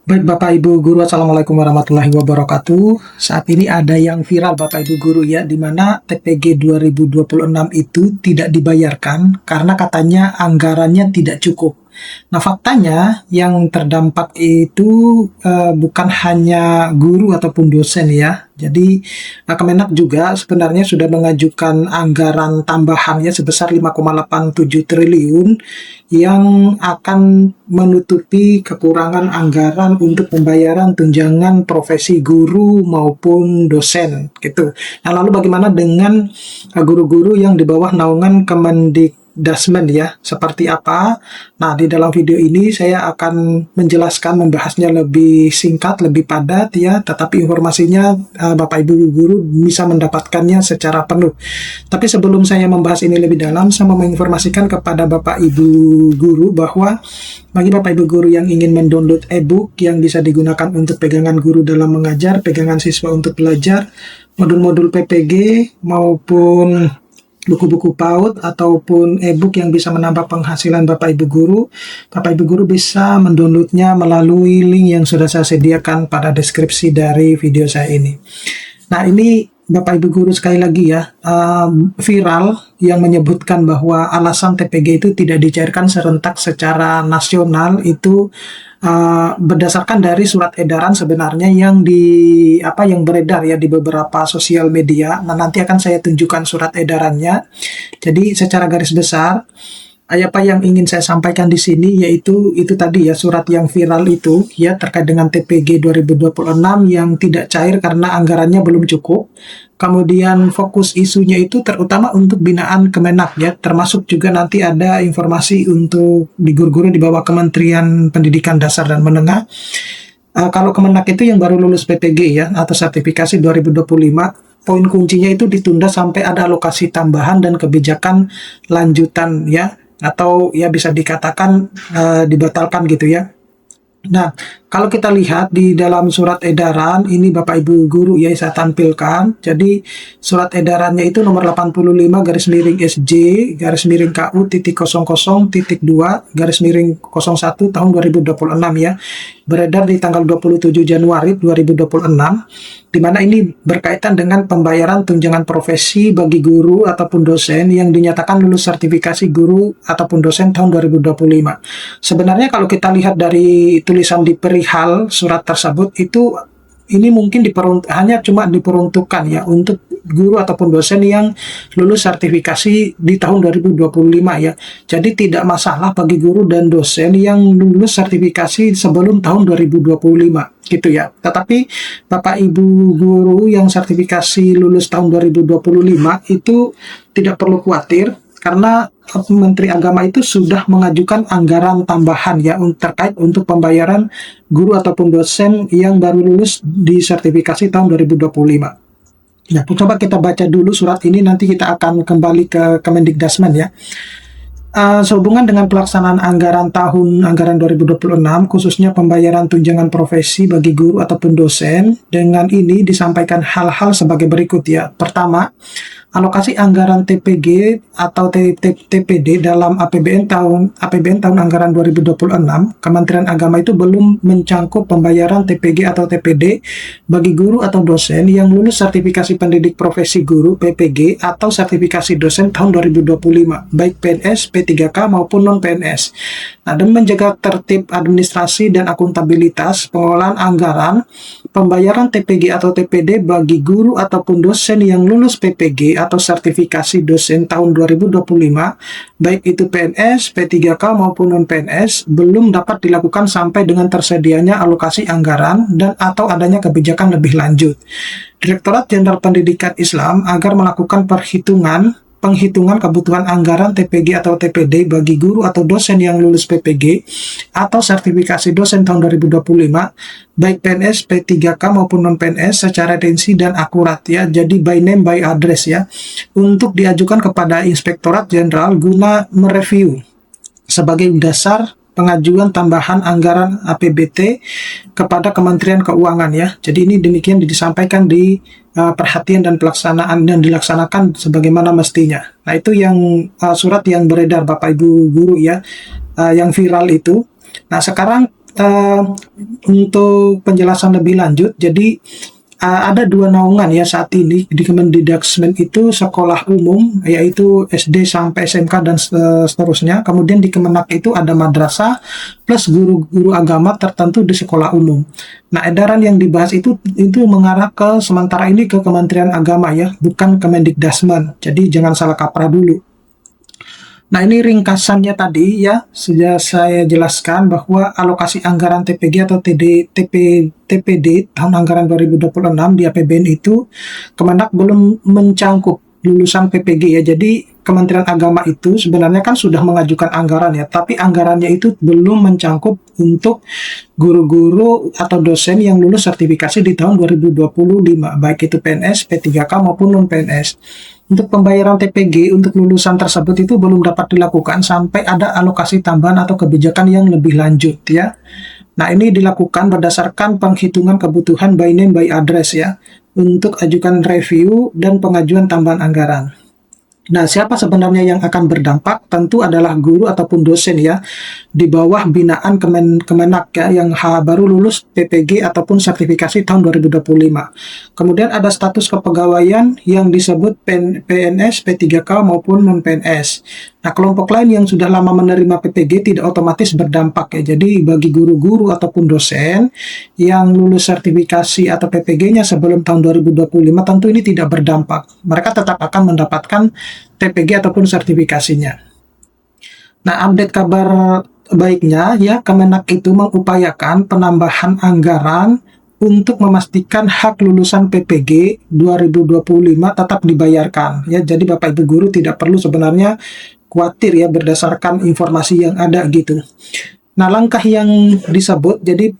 Baik Bapak Ibu Guru, Assalamualaikum warahmatullahi wabarakatuh. Saat ini ada yang viral Bapak Ibu Guru ya, di mana TPG 2026 itu tidak dibayarkan karena katanya anggarannya tidak cukup. Nah, faktanya yang terdampak itu bukan hanya guru ataupun dosen ya. Jadi, Kemenak juga sebenarnya sudah mengajukan anggaran tambahannya sebesar 5,87 triliun yang akan menutupi kekurangan anggaran untuk pembayaran tunjangan profesi guru maupun dosen gitu. Nah, lalu bagaimana dengan guru-guru yang di bawah naungan Kemendikdasmen ya? Seperti apa? Nah, di dalam video ini saya akan menjelaskan, membahasnya lebih singkat, lebih padat ya, tetapi informasinya Bapak Ibu guru bisa mendapatkannya secara penuh. Tapi sebelum saya membahas ini lebih dalam, saya mau menginformasikan kepada Bapak Ibu guru bahwa bagi Bapak Ibu guru yang ingin mendownload e-book yang bisa digunakan untuk pegangan guru dalam mengajar, pegangan siswa untuk belajar, modul-modul PPG maupun buku-buku PAUD ataupun e-book yang bisa menambah penghasilan Bapak Ibu guru bisa mendownloadnya melalui link yang sudah saya sediakan pada deskripsi dari video saya ini. Nah, ini Bapak Ibu guru sekali lagi ya, viral yang menyebutkan bahwa alasan TPG itu tidak dicairkan serentak secara nasional itu berdasarkan dari surat edaran sebenarnya yang beredar ya di beberapa sosial media. Nah, nanti akan saya tunjukkan surat edarannya. Jadi secara garis besar apa yang ingin saya sampaikan di sini yaitu itu tadi ya, surat yang viral itu ya terkait dengan TPG 2026 yang tidak cair karena anggarannya belum cukup. Kemudian fokus isunya itu terutama untuk binaan Kemenak ya, termasuk juga nanti ada informasi untuk di guru-guru di bawah Kementerian Pendidikan Dasar dan Menengah. Kalau Kemenak itu yang baru lulus PPG ya atau sertifikasi 2025, poin kuncinya itu ditunda sampai ada alokasi tambahan dan kebijakan lanjutan ya, atau ya bisa dikatakan dibatalkan gitu ya. Nah, kalau kita lihat di dalam surat edaran ini Bapak Ibu guru ya saya tampilkan. Jadi surat edarannya itu nomor 85 garis miring SJ garis miring KU titik 00 titik 2 garis miring 01 tahun 2026 ya. Beredar di tanggal 27 Januari 2026, di mana ini berkaitan dengan pembayaran tunjangan profesi bagi guru ataupun dosen yang dinyatakan lulus sertifikasi guru ataupun dosen tahun 2025. Sebenarnya kalau kita lihat dari tulisan di perihal surat tersebut itu ini mungkin hanya cuma diperuntukkan ya untuk guru ataupun dosen yang lulus sertifikasi di tahun 2025 ya. Jadi tidak masalah bagi guru dan dosen yang lulus sertifikasi sebelum tahun 2025 gitu ya. Tetapi Bapak Ibu guru yang sertifikasi lulus tahun 2025 itu tidak perlu khawatir karena Menteri Agama itu sudah mengajukan anggaran tambahan ya terkait untuk pembayaran guru ataupun dosen yang baru lulus di sertifikasi tahun 2025. Ya, coba kita baca dulu surat ini, nanti kita akan kembali ke Kemendikdasmen ya. Sehubungan dengan pelaksanaan anggaran 2026, khususnya pembayaran tunjangan profesi bagi guru ataupun dosen, dengan ini disampaikan hal-hal sebagai berikut ya. Pertama, alokasi anggaran TPG atau TPD dalam APBN tahun anggaran 2026, Kementerian Agama itu belum mencangkup pembayaran TPG atau TPD bagi guru atau dosen yang lulus sertifikasi pendidik profesi guru PPG atau sertifikasi dosen tahun 2025, baik PNS, P3K maupun non-PNS. Nah, demi menjaga tertib administrasi dan akuntabilitas pengelolaan anggaran, pembayaran TPG atau TPD bagi guru ataupun dosen yang lulus PPG atau sertifikasi dosen tahun 2025, baik itu PNS, P3K maupun non-PNS, belum dapat dilakukan sampai dengan tersedianya alokasi anggaran dan atau adanya kebijakan lebih lanjut. Direktorat Jenderal Pendidikan Islam agar melakukan penghitungan kebutuhan anggaran TPG atau TPD bagi guru atau dosen yang lulus PPG atau sertifikasi dosen tahun 2025, baik PNS, P3K maupun non-PNS secara rinci dan akurat ya, jadi by name by address ya, untuk diajukan kepada Inspektorat Jenderal guna mereview sebagai dasar pengajuan tambahan anggaran APBT kepada Kementerian Keuangan ya. Jadi ini demikian disampaikan di perhatian dan pelaksanaan dan dilaksanakan sebagaimana mestinya. Nah, itu yang surat yang beredar Bapak Ibu guru ya, yang viral itu. Nah, sekarang untuk penjelasan lebih lanjut, jadi ada 2 naungan ya saat ini di Kemendikbudrismen itu sekolah umum, yaitu SD sampai SMK dan seterusnya. Kemudian di Kemenak itu ada madrasah plus guru-guru agama tertentu di sekolah umum. Nah, edaran yang dibahas itu mengarah ke sementara ini ke Kementerian Agama ya, bukan Kemendikbudrismen. Jadi jangan salah kaprah dulu. Nah, ini ringkasannya tadi ya, sudah saya jelaskan bahwa alokasi anggaran TPG atau TPD tahun anggaran 2026 di APBN itu Kemenak belum mencangkup lulusan PPG ya. Jadi Kementerian Agama itu sebenarnya kan sudah mengajukan anggaran ya, tapi anggarannya itu belum mencangkup untuk guru-guru atau dosen yang lulus sertifikasi di tahun 2025, baik itu PNS, P3K maupun non-PNS. Untuk pembayaran TPG untuk lulusan tersebut itu belum dapat dilakukan sampai ada alokasi tambahan atau kebijakan yang lebih lanjut ya. Nah, ini dilakukan berdasarkan penghitungan kebutuhan by name by address ya, untuk ajukan review dan pengajuan tambahan anggaran. Nah, siapa sebenarnya yang akan berdampak? Tentu adalah guru ataupun dosen ya, di bawah binaan Kemenak ya, yang baru lulus PPG ataupun sertifikasi tahun 2025. Kemudian ada status kepegawaian yang disebut PNS, P3K maupun non-PNS. Nah, kelompok lain yang sudah lama menerima PPG tidak otomatis berdampak ya. Jadi bagi guru-guru ataupun dosen yang lulus sertifikasi atau PPG-nya sebelum tahun 2025 tentu ini tidak berdampak. Mereka tetap akan mendapatkan TPG ataupun sertifikasinya. Nah, update kabar baiknya ya, Kemenak itu mengupayakan penambahan anggaran untuk memastikan hak lulusan PPG 2025 tetap dibayarkan ya. Jadi Bapak Ibu guru tidak perlu sebenarnya khawatir ya berdasarkan informasi yang ada gitu. Nah, langkah yang disebut jadi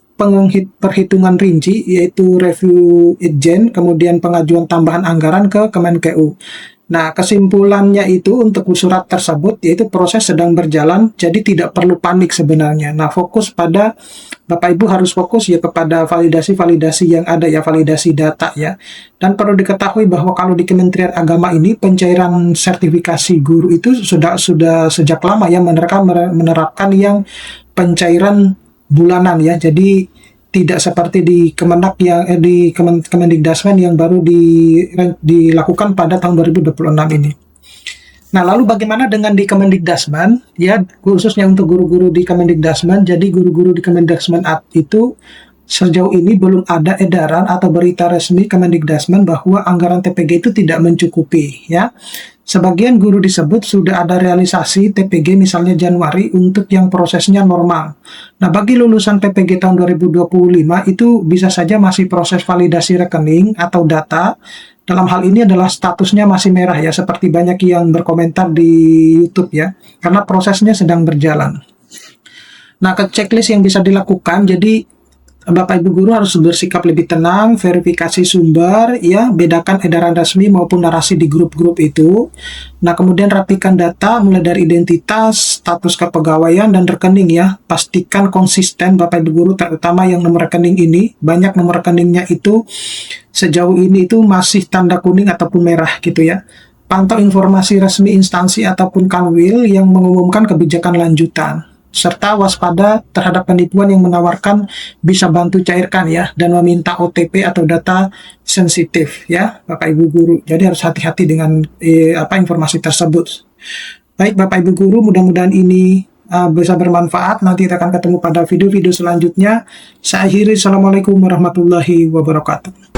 perhitungan rinci yaitu review Itjen, kemudian pengajuan tambahan anggaran ke Kemenkeu. Nah, kesimpulannya itu untuk surat tersebut yaitu proses sedang berjalan, jadi tidak perlu panik sebenarnya. Nah, fokus pada Bapak Ibu harus fokus ya kepada validasi-validasi yang ada ya, validasi data ya. Dan perlu diketahui bahwa kalau di Kementerian Agama ini pencairan sertifikasi guru itu sudah sejak lama ya menerapkan yang pencairan bulanan ya. Jadi tidak seperti di Kemenak yang di Kemendikbudrismen yang baru dilakukan pada tahun 2026 ini. Nah, lalu bagaimana dengan di Kemendikbudrismen ya, khususnya untuk guru-guru di Kemendikbudrismen. Jadi guru-guru di Kemendikbudrismen itu sejauh ini belum ada edaran atau berita resmi Kemendikbudrismen bahwa anggaran TPG itu tidak mencukupi ya. Sebagian guru disebut sudah ada realisasi TPG misalnya Januari untuk yang prosesnya normal. Nah, bagi lulusan PPG tahun 2025 itu bisa saja masih proses validasi rekening atau data. Dalam hal ini adalah statusnya masih merah ya, seperti banyak yang berkomentar di YouTube ya, karena prosesnya sedang berjalan. Nah, ke checklist yang bisa dilakukan, jadi Bapak Ibu guru harus bersikap lebih tenang, verifikasi sumber, ya, bedakan edaran resmi maupun narasi di grup-grup itu. Nah, kemudian rapikan data mulai dari identitas, status kepegawaian, dan rekening ya. Pastikan konsisten Bapak Ibu guru, terutama yang nomor rekening ini. Banyak nomor rekeningnya itu sejauh ini itu masih tanda kuning ataupun merah gitu ya. Pantau informasi resmi instansi ataupun kanwil yang mengumumkan kebijakan lanjutan, serta waspada terhadap penipuan yang menawarkan bisa bantu cairkan ya, dan meminta OTP atau data sensitif ya Bapak Ibu guru. Jadi harus hati-hati dengan informasi tersebut. Baik Bapak Ibu guru, mudah-mudahan ini bisa bermanfaat. Nanti kita akan ketemu pada video-video selanjutnya. Saya akhiri, Assalamualaikum warahmatullahi wabarakatuh.